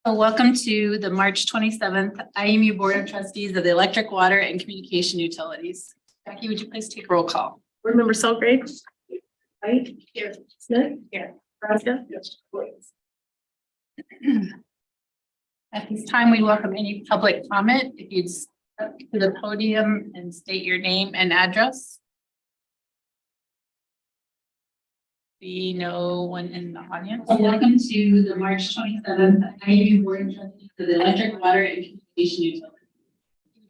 Welcome to the March 27th IMU Board of Trustees of the Electric, Water, and Communication Utilities. Jackie, would you please take roll call? Board Member Selgrave. White. Here. Smith. Here. Nebraska. Yes. At this time, we welcome any public comment. If you'd step to the podium and state your name and address. See no one in the audience. Welcome to the March 27th IMU Board of Trustees of the Electric, Water, and Communication Utilities.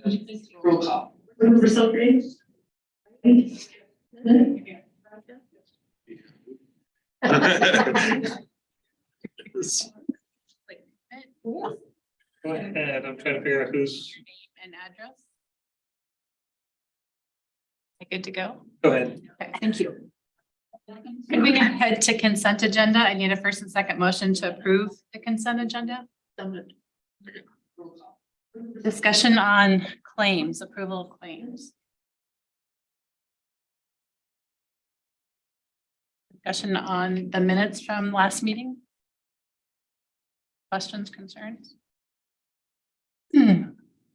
Would you please take roll call? Board Member Selgrave. White. Smith. Here. Nebraska. Go ahead, I'm trying to figure out who's. Your name and address. Good to go? Go ahead. Okay, thank you. Can we head to consent agenda? I need a first and second motion to approve the consent agenda. Discussion on claims, approval of claims. Discussion on the minutes from last meeting. Questions, concerns? How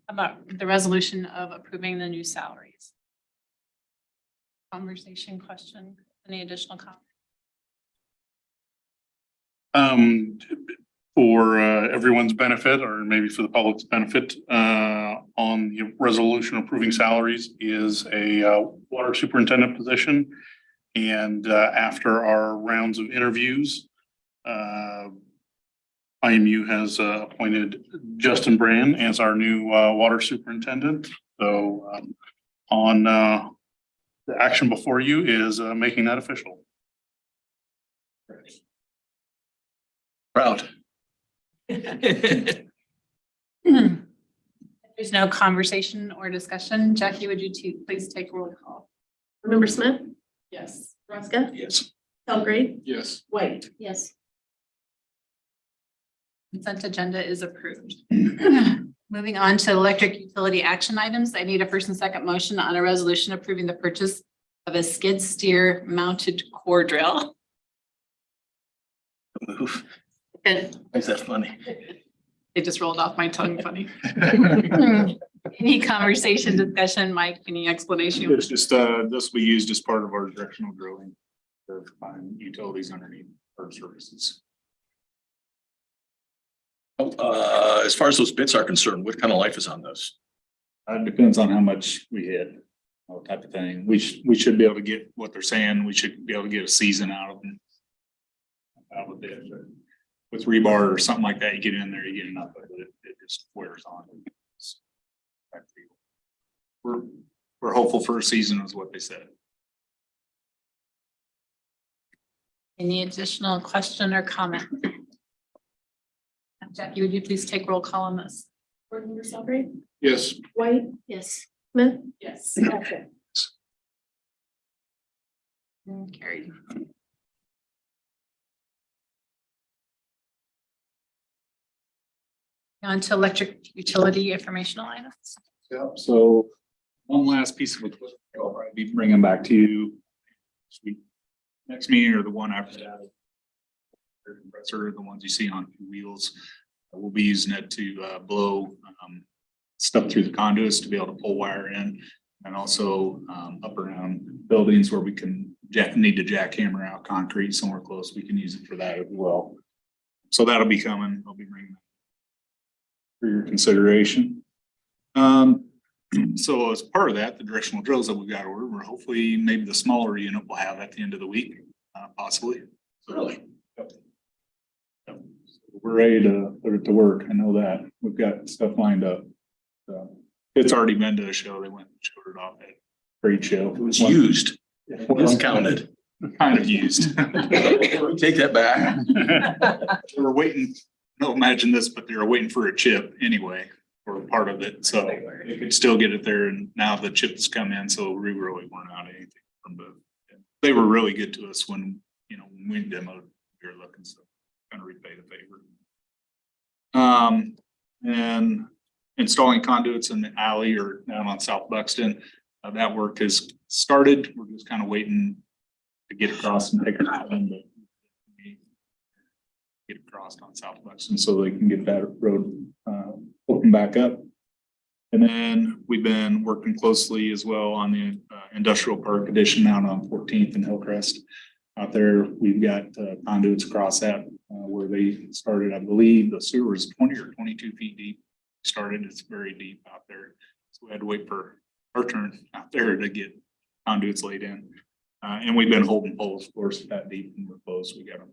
about the resolution of approving the new salaries? Conversation, question, any additional comment? For everyone's benefit, or maybe for the public's benefit, on the resolution approving salaries is a water superintendent position. And after our rounds of interviews, IMU has appointed Justin Brand as our new water superintendent. So on the action before you is making that official. Proud. There's no conversation or discussion. Jackie, would you please take roll call? Board Member Smith. Yes. Nebraska. Yes. Selgrave. Yes. White. Yes. Consent agenda is approved. Moving on to electric utility action items. I need a first and second motion on a resolution approving the purchase of a skid steer mounted core drill. Move. And Is that funny? it just rolled off my tongue funny. Any conversation, discussion, Mike, any explanation? It's just, this will be used as part of our directional drilling to find utilities underneath our services. As far as those bits are concerned, what kind of life is on those? It depends on how much we hit, type of thing. We should be able to get what they're saying. We should be able to get a season out of them. Out of it. With rebar or something like that, you get in there, you get enough of it, it just wears on. We're hopeful for a season is what they said. Any additional question or comment? Jackie, would you please take roll call on this? Board Member Selgrave. Yes. White. Yes. Smith. Yes. Nebraska. Carried. On to electric utility informational items. Yep, so one last piece of equipment I'll probably be bringing back to you next meeting or the one after that. Air compressor, the ones you see on two wheels. We'll be using it to blow stuff through the conduits to be able to pull wire in, and also up around buildings where we can need to jackhammer out concrete somewhere close. We can use it for that as well. So that'll be coming. I'll be bringing that for your consideration. So as part of that, the directional drills that we've got ordered, we're hopefully maybe the smaller unit we'll have at the end of the week, possibly. So, Really? Yep. We're ready to put it to work. I know that we've got stuff lined up. So it's already been to a show. They went and showed it off at trade show. It was used. It was counted. Kind of used. Take that back. They were waiting. No, imagine this, but they were waiting for a chip anyway, or part of it. So they could still get it there. And now the chips come in. So we really weren't out anything from the, they were really good to us when we demoed, we were looking, so kind of repay the favor. And installing conduits in the alley or down on South Buxton, that work has started. We're just kind of waiting to get across and take it out. get across on South Weston so they can get that road, open back up. And then we've been working closely as well on the industrial park addition out on 14th and Hillcrest. Out there, we've got conduits across that where they started, I believe the sewer was 20 or 22 feet deep. Started, it's very deep out there. So we had to wait for our turn out there to get conduits laid in. And we've been holding poles, of course, that deep and we're close. We got them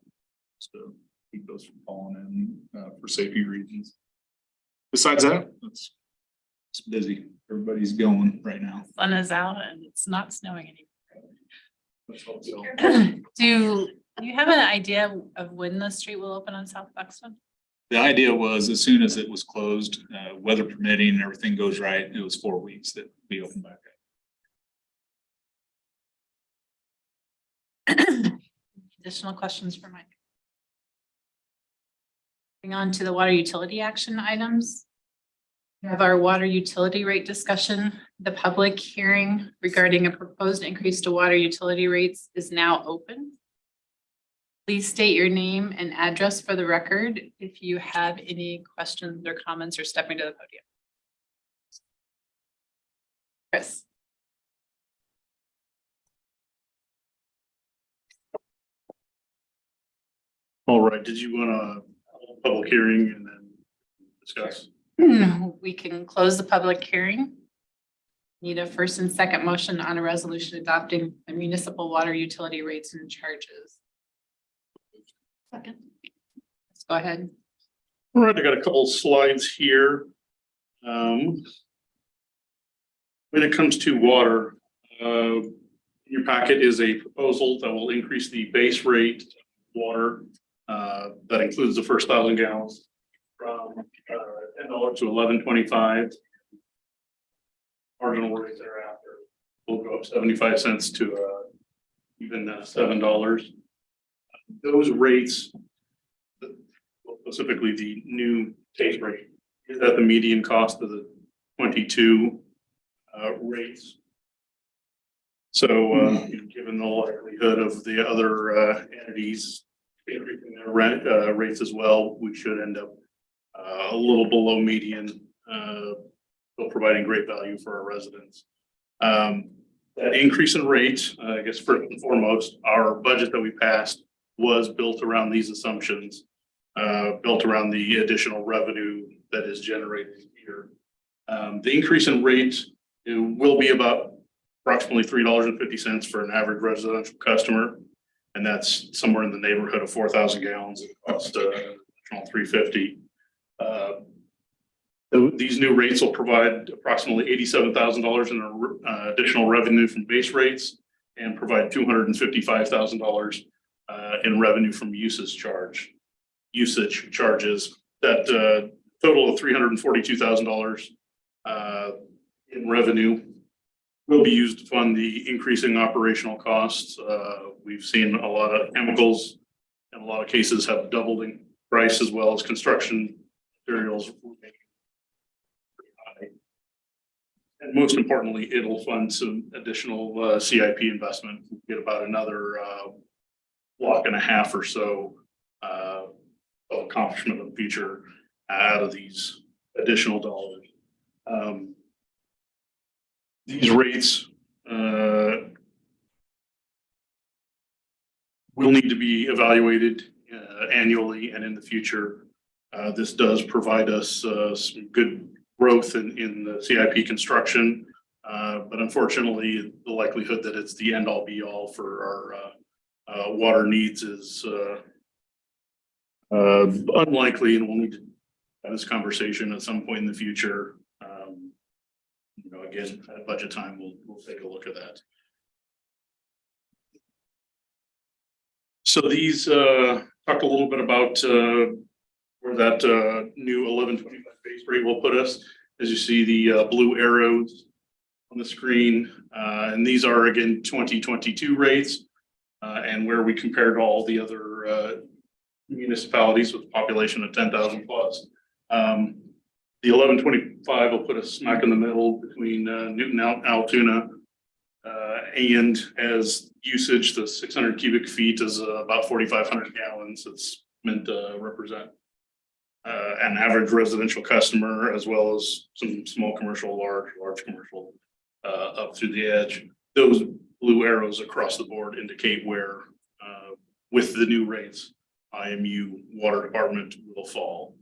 to keep those from falling in for safety reasons. Besides that, it's busy. Everybody's going right now. Sun is out and it's not snowing Let's hope so. anymore. Do you have an idea of when the street will open on South Buxton? The idea was as soon as it was closed, weather permitting and everything goes right, it was 4 weeks that we opened back up. Additional questions for Mike? Moving on to the water utility action items. We have our water utility rate discussion. The public hearing regarding a proposed increase to water utility rates is now open. Please state your name and address for the record if you have any questions or comments or stepping to the podium. Chris. All right, did you want to hold a public hearing and then discuss? We can close the public hearing. Need a first and second motion on a resolution adopting the municipal water utility rates and charges. Second. Let's go ahead. All right, I got a couple of slides here. When it comes to water, in your packet is a proposal that will increase the base rate of water. That includes the first 1,000 gallons from $10 to $11.25. Marginal rate thereafter will go up 75 cents to even $7. Those rates, specifically the new taste rate, is at the median cost of the 22 rates. So given the likelihood of the other entities increasing their rent rates as well, we should end up a little below median, still providing great value for our residents. That increase in rate, I guess first and foremost, our budget that we passed was built around these assumptions, built around the additional revenue that is generated here. The increase in rate, it will be about approximately $3.50 for an average residential customer. And that's somewhere in the neighborhood of 4,000 gallons. It costs $3.50. These new rates will provide approximately $87,000 in additional revenue from base rates and provide $255,000 in revenue from usage charges. That total of $342,000 in revenue will be used to fund the increasing operational costs. We've seen a lot of chemicals in a lot of cases have doubled in price, as well as construction materials. And most importantly, it'll fund some additional CIP investment. We'll get about another block and a half or so of accomplishment of the future out of these additional dollars. These rates will need to be evaluated annually and in the future. This does provide us some good growth in the CIP construction, but unfortunately, the likelihood that it's the end all be all for our water needs is unlikely, and we'll need to have this conversation at some point in the future. Again, at budget time, we'll take a look at that. So these talk a little bit about where that new 11.25 base rate will put us. As you see, the blue arrows on the screen, and these are again 2022 rates, and where we compared all the other municipalities with a population of 10,000 plus. The 11.25 will put us smack in the middle between Newton, Altoona, and as usage, the 600 cubic feet is about 4,500 gallons. It's meant to represent an average residential customer as well as some small commercial, large commercial up through the edge. Those blue arrows across the board indicate where with the new rates, IMU water department will fall.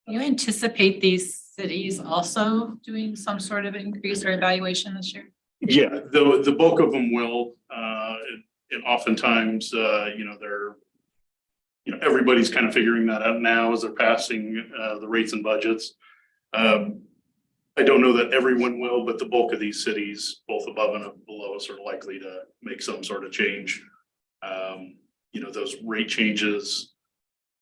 Do you anticipate these cities also doing some sort of increase or evaluation this year? Yeah, the bulk of them will, and oftentimes, everybody's kind of figuring that out now as they're passing, the rates and budgets. I don't know that everyone will, but the bulk of these cities, both above and below us, are likely to make some sort of change. Those rate changes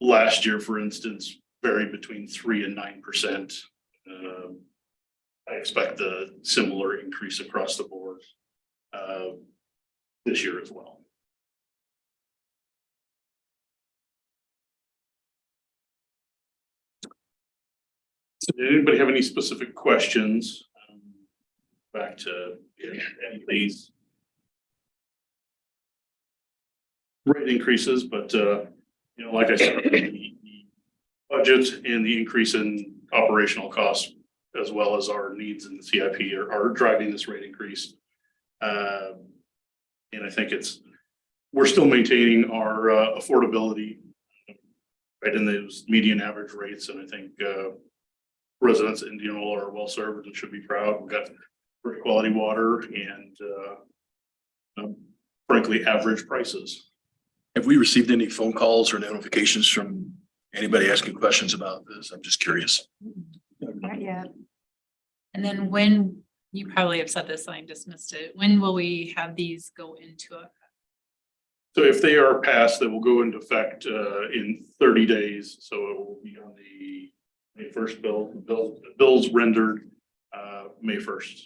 last year, for instance, varied between 3% and 9%. I expect a similar increase across the board this year as well. So did anybody have any specific questions? Back to any of these rate increases, but like I said, the budget and the increase in operational costs, as well as our needs in the CIP are driving this rate increase. And I think we're still maintaining our affordability right in those median average rates. And I think residents in Indianola are well served and should be proud. We've got great quality water and frankly, average prices. Have we received any phone calls or notifications from anybody asking questions about this? I'm just curious. Not yet. And then when, you probably have said this, I just missed it. When will we have these go into effect? So if they are passed, they will go into effect in 30 days. So it will be on the May 1st bills rendered May 1st.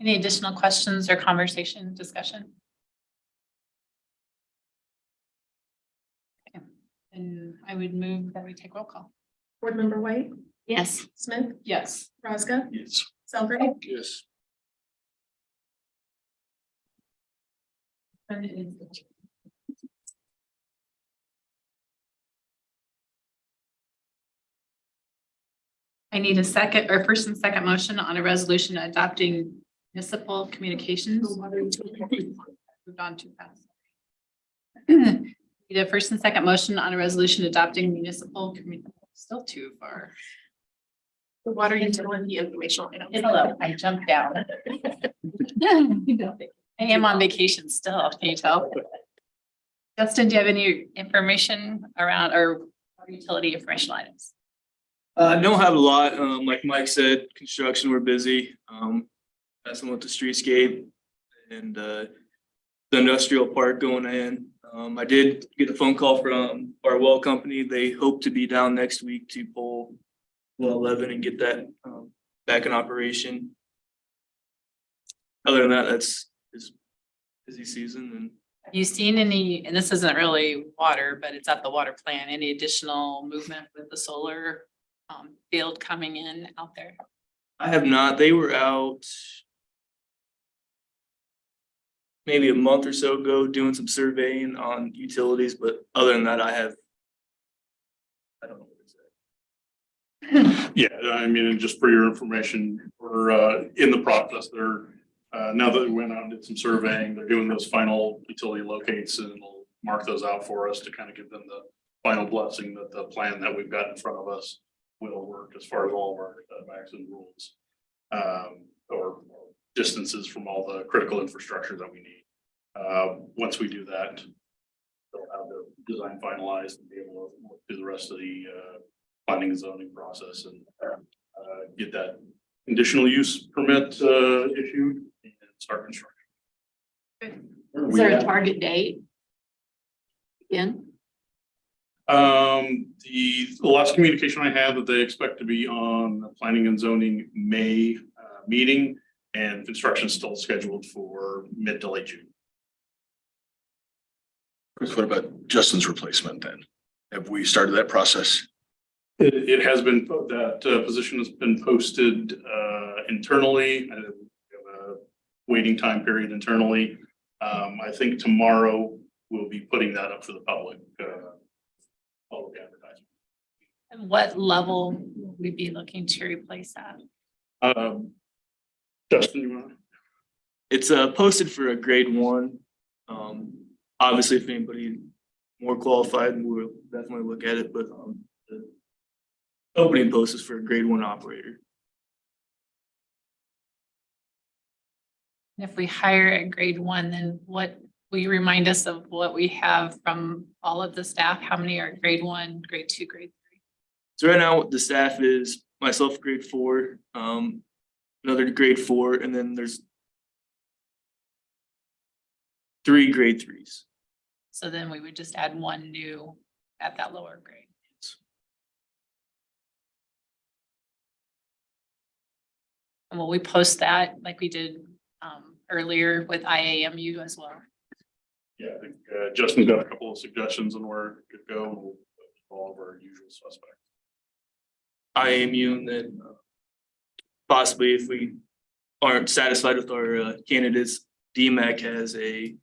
Any additional questions or conversation, discussion? Okay. And I would move that we take roll call. Board Member White, Yes. Smith, Yes. Rosga, Yes. Selfridge, Yes. I need a second or first and second motion on a resolution adopting municipal communications. Moved on too fast. Need a first and second motion on a resolution adopting municipal still too far. the water utility informational items. Hello, I jumped down. I am on vacation still, can you tell? Justin, do you have any information around our utility informational items? Don't have a lot. Like Mike said, construction, we're busy. Messing with the streetscape and the industrial park going in. I did get a phone call from our well company. They hope to be down next week to pull well 11 and get that back in operation. Other than that, it's busy season. And Have you seen any, and this isn't really water, but it's at the water plant, any additional movement with the solar field coming in out there? I have not. They were out maybe a month or so ago doing some surveying on utilities, but other than that, I don't know what to say. Yeah, I mean, and just for your information, we're in the process. They're now that we went out and did some surveying, they're doing those final utility locates and we'll mark those out for us to kind of give them the final blessing that the plan that we've got in front of us will work as far as all of our setbacks and rules or distances from all the critical infrastructure that we need. Once we do that, they'll have the design finalized and be able to work through the rest of the planning and zoning process and get that conditional use permit issued and start construction. Is there a target date? Again? The last communication I had that they expect to be on the planning and zoning May meeting, and construction is still scheduled for mid to late June. Chris, what about Justin's replacement then? Have we started that process? It has been, that position has been posted internally. I have a waiting time period internally. I think tomorrow we'll be putting that up for the public advertisement. And what level will we be looking to replace that? Justin, you want? It's posted for a grade 1. Obviously, if anybody more qualified, we'll definitely look at it, but the opening post is for a grade 1 operator. If we hire at grade 1, then what, will you remind us of what we have from all of the staff? How many are grade 1, grade 2, grade 3? So right now, the staff is myself, grade 4, another grade 4, and then there's 3 grade 3s. So then we would just add 1 new at that lower grade. And will we post that like we did earlier with IAMU as well? Yeah, I think Justin's got a couple of suggestions on where it could go. We'll all of our usual suspects. IAMU, and then possibly if we aren't satisfied with our candidates, DMAC has a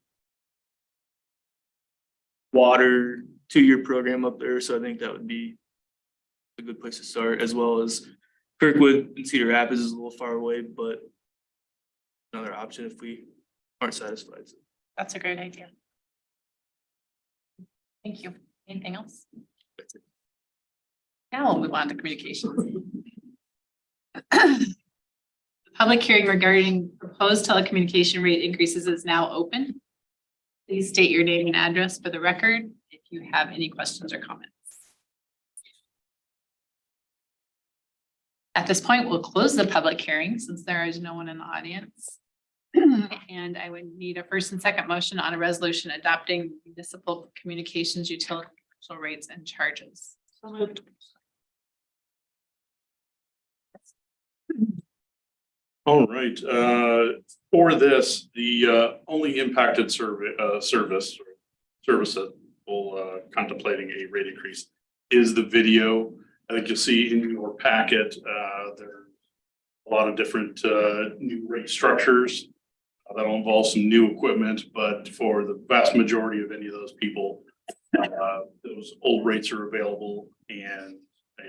water 2-year program up there, so I think that would be a good place to start, as well as Kirkwood and Cedar Rapids is a little far away, but another option if we aren't satisfied. That's a great idea. Thank you. Anything else? That's it. Now we'll move on to communications. The public hearing regarding proposed telecommunication rate increases is now open. Please state your name and address for the record if you have any questions or comments. At this point, we'll close the public hearing since there is no one in the audience. And I would need a first and second motion on a resolution adopting municipal communications utility rates and charges. So moved. All right, for this, the only impacted service that will contemplating a rate increase is the video. I think you'll see in your packet, there are a lot of different new rate structures that'll involve some new equipment, but for the vast majority of any of those people, those old rates are available, and I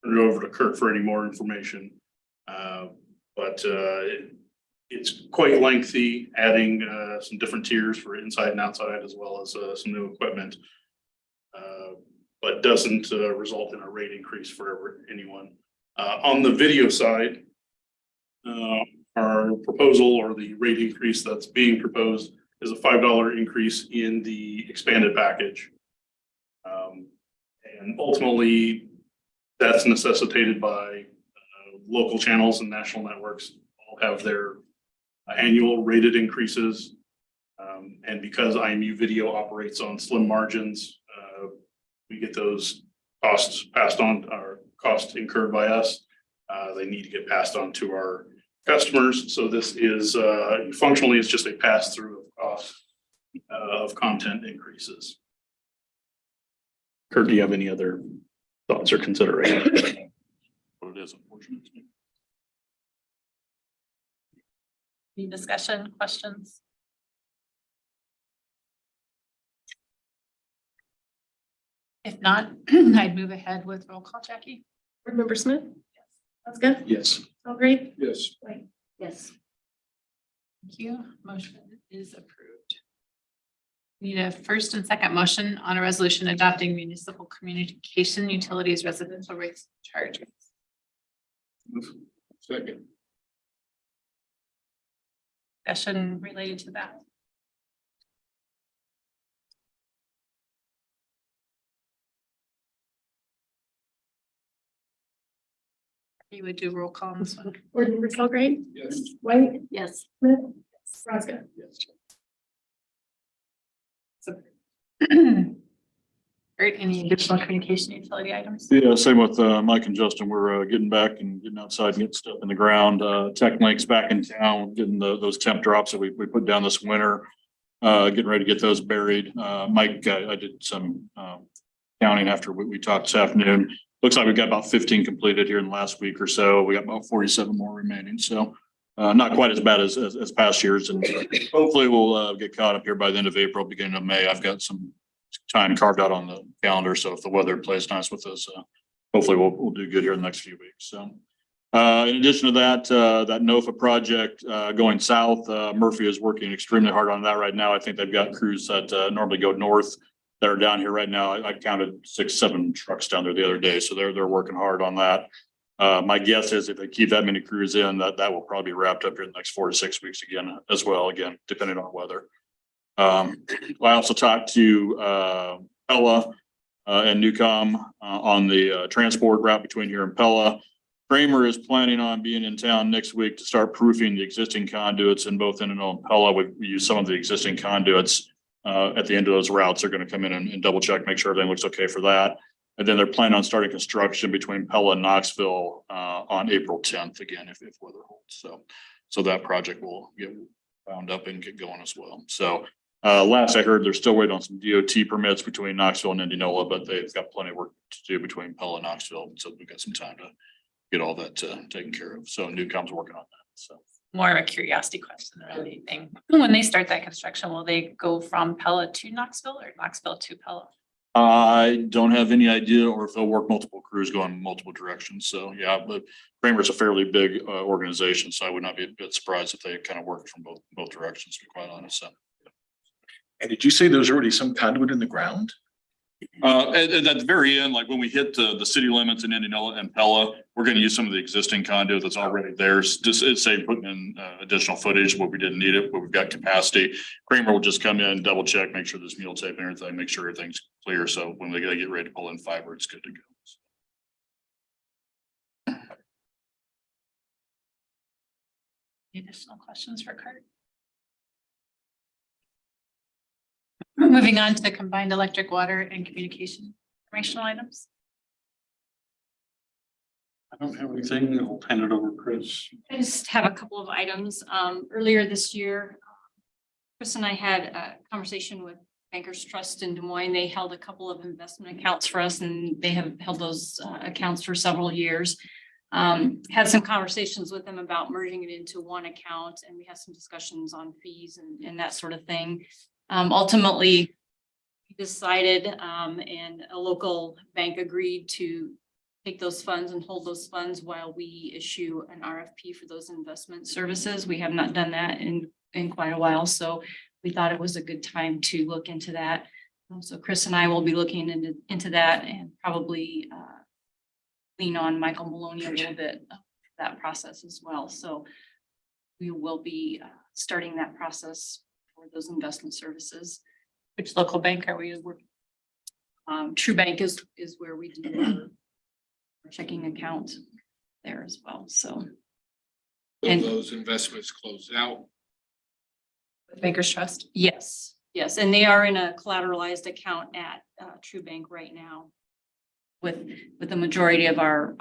turn it over to Kurt for any more information. But it's quite lengthy, adding some different tiers for inside and outside, as well as some new equipment. But doesn't result in a rate increase for anyone. On the video side, our proposal, or the rate increase that's being proposed, is a $5 increase in the expanded package. And ultimately, that's necessitated by local channels and national networks all have their annual rated increases. And because IMU video operates on slim margins, we get those costs passed on, or costs incurred by us. They need to get passed on to our customers. So this is functionally, it's just a pass through of cost of content increases. Kurt, do you have any other thoughts or considerations? What it is, unfortunately. Any discussion, questions? If not, I'd move ahead with roll call, Jackie. Board Member Smith? That's good. Yes. All great. Yes. Right. Yes. Thank you. Motion is approved. Need a first and second motion on a resolution adopting municipal communication utilities residential rates charges. Second. Discussion related to that. You would do roll call on this one. Board Member Selgrade? Yes. White? Yes. Smith? Raska? Yes. Kurt, any additional communication utility items? Yeah, same with Mike and Justin. We're getting back and getting outside and getting stuff in the ground. TechLink's back in town, getting those temp drops that we put down this winter. Getting ready to get those buried. Mike, I did some counting after we talked this afternoon. Looks like we've got about 15 completed here in the last week or so. We got about 47 more remaining. So Not quite as bad as past years, and hopefully we'll get caught up here by the end of April, beginning of May. I've got some time carved out on the calendar, so if the weather plays nice with us, hopefully we'll do good here in the next few weeks. So in addition to that, that NOFA project going south, Murphy is working extremely hard on that right now. I think they've got crews that normally go north that are down here right now. I counted 6-7 trucks down there the other day, so they're working hard on that. My guess is if they keep that many crews in, that will probably be wrapped up here in the next 4 to 6 weeks again, as well, again, depending on weather. I also talked to Pella and Newcom on the transport route between here and Pella. Kramer is planning on being in town next week to start proofing the existing conduits in both Innano and Pella. We use some of the existing conduits at the end of those routes. They're going to come in and double check, make sure everything looks okay for that. And then they're planning on starting construction between Pella and Knoxville on April 10th, again, if weather holds. So that project will get wound up and get going as well. So last I heard, they're still waiting on some DOT permits between Knoxville and Indianola, but they've got plenty of work to do between Pella and Knoxville. So we've got some time to get all that taken care of. So Newcom's working on that. So More of a curiosity question than anything. When they start that construction, will they go from Pella to Knoxville or Knoxville to Pella? I don't have any idea, or if they'll work multiple crews going multiple directions. So yeah, but Kramer's a fairly big organization, so I would not be a bit surprised if they kind of worked from both directions, to be quite honest. So. And did you say there's already some conduit in the ground? At the very end, like when we hit the city limits in Indianola and Pella, we're going to use some of the existing conduit that's already there. Just it's say putting in additional footage where we didn't need it, but we've got capacity. Kramer will just come in, double check, make sure there's mule tape and everything, make sure everything's clear. So when they get ready to pull in fiber, it's good to go. Any additional questions for Kurt? Moving on to the combined electric, water, and communication informational items. I don't have anything. I'll hand it over to Chris. I just have a couple of items. Earlier this year, Chris and I had a conversation with Bankers Trust in Des Moines. They held a couple of investment accounts for us, and they have held those accounts for several years. Had some conversations with them about merging it into one account, and we had some discussions on fees and that sort of thing. Ultimately, we decided, and a local bank agreed to take those funds and hold those funds while we issue an RFP for those investment services. We have not done that in quite a while, so we thought it was a good time to look into that. So Chris and I will be looking into that and probably lean on Michael Maloney a little bit of that process as well. So we will be starting that process for those investment services. Which local bank are we working? True Bank is where we do our checking account there as well. So. Will those investments close out? Bankers Trust? Yes, and they are in a collateralized account at True Bank right now. With the majority of our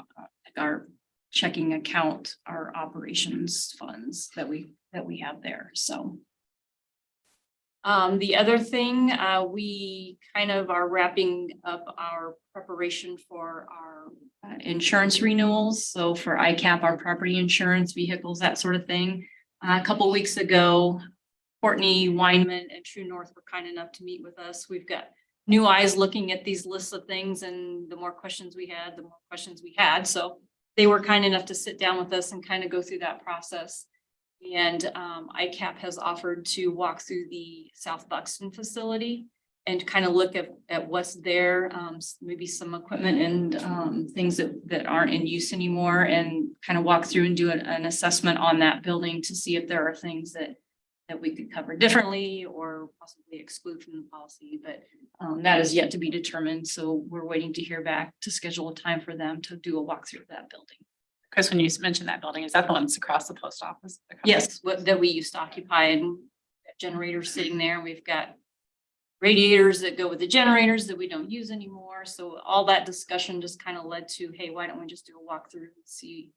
checking account, our operations funds that we have there, so. The other thing, we kind of are wrapping up our preparation for our insurance renewals. So for ICAP, our property insurance, vehicles, that sort of thing. A couple of weeks ago, Courtney Weinman and True North were kind enough to meet with us. We've got new eyes looking at these lists of things, and the more questions we had, the more questions we had. So they were kind enough to sit down with us and kind of go through that process. And ICAP has offered to walk through the South Buxton facility and kind of look at what's there, maybe some equipment and things that aren't in use anymore, and kind of walk through and do an assessment on that building to see if there are things that we could cover differently or possibly exclude from the policy. But that is yet to be determined. So we're waiting to hear back to schedule a time for them to do a walkthrough of that building. Chris, when you mentioned that building, is that the one that's across the post office? Yes, that we used to occupy, and generators sitting there. We've got radiators that go with the generators that we don't use anymore. So all that discussion just kind of led to, hey, why don't we just do a walkthrough and see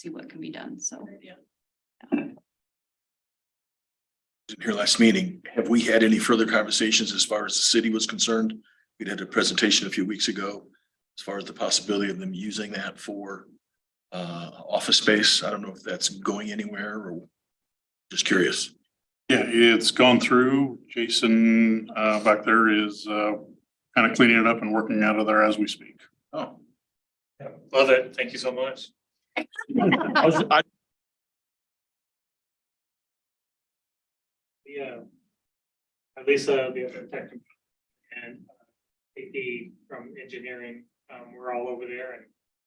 what can be done? So In your last meeting, have we had any further conversations as far as the city was concerned? We had a presentation a few weeks ago as far as the possibility of them using that for office space. I don't know if that's going anywhere or just curious. Yeah, it's gone through. Jason back there is kind of cleaning it up and working out of there as we speak. Oh, Love it. Thank you so much. Yeah. At least the other technical and safety from engineering, we're all over there and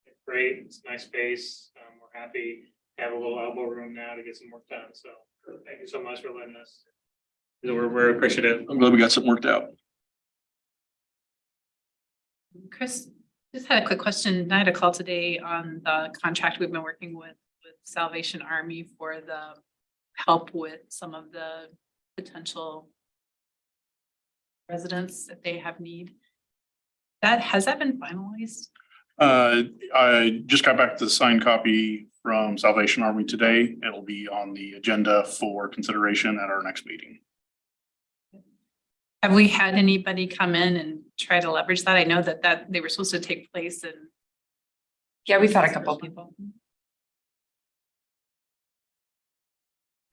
it's great. It's a nice space. We're happy to have a little elbow room now to get some work done. So thank you so much for letting us. We're appreciative. I'm glad we got something worked out. Chris, just had a quick question. I had a call today on the contract we've been working with Salvation Army for the help with some of the potential residents if they have need. Has that been finalized? I just got back the signed copy from Salvation Army today. It'll be on the agenda for consideration at our next meeting. Have we had anybody come in and try to leverage that? I know that they were supposed to take place in. Yeah, we've had a couple people.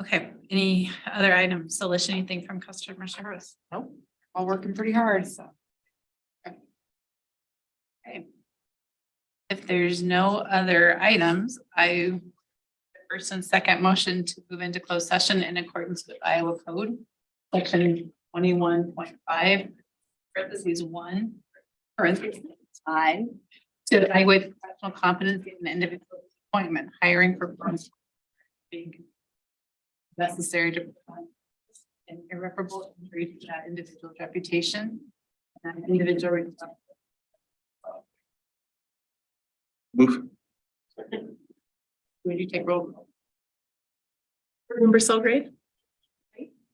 Okay, any other items? Alicia, anything from customer service? Nope, all working pretty hard, so. Okay. If there's no other items, first and second motion to move into closed session in accordance with Iowa Code, section 21.5, parentheses 1, parentheses 5, to evaluate professional competency in an individual appointment, hiring, performance, being necessary to prevent an irreparable injury to that individual's reputation and individual. Move. Would you take roll call? Member Selgrave,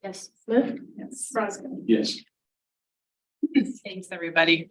Yes. Smith, Yes. Roscoe. Yes. Thanks, everybody.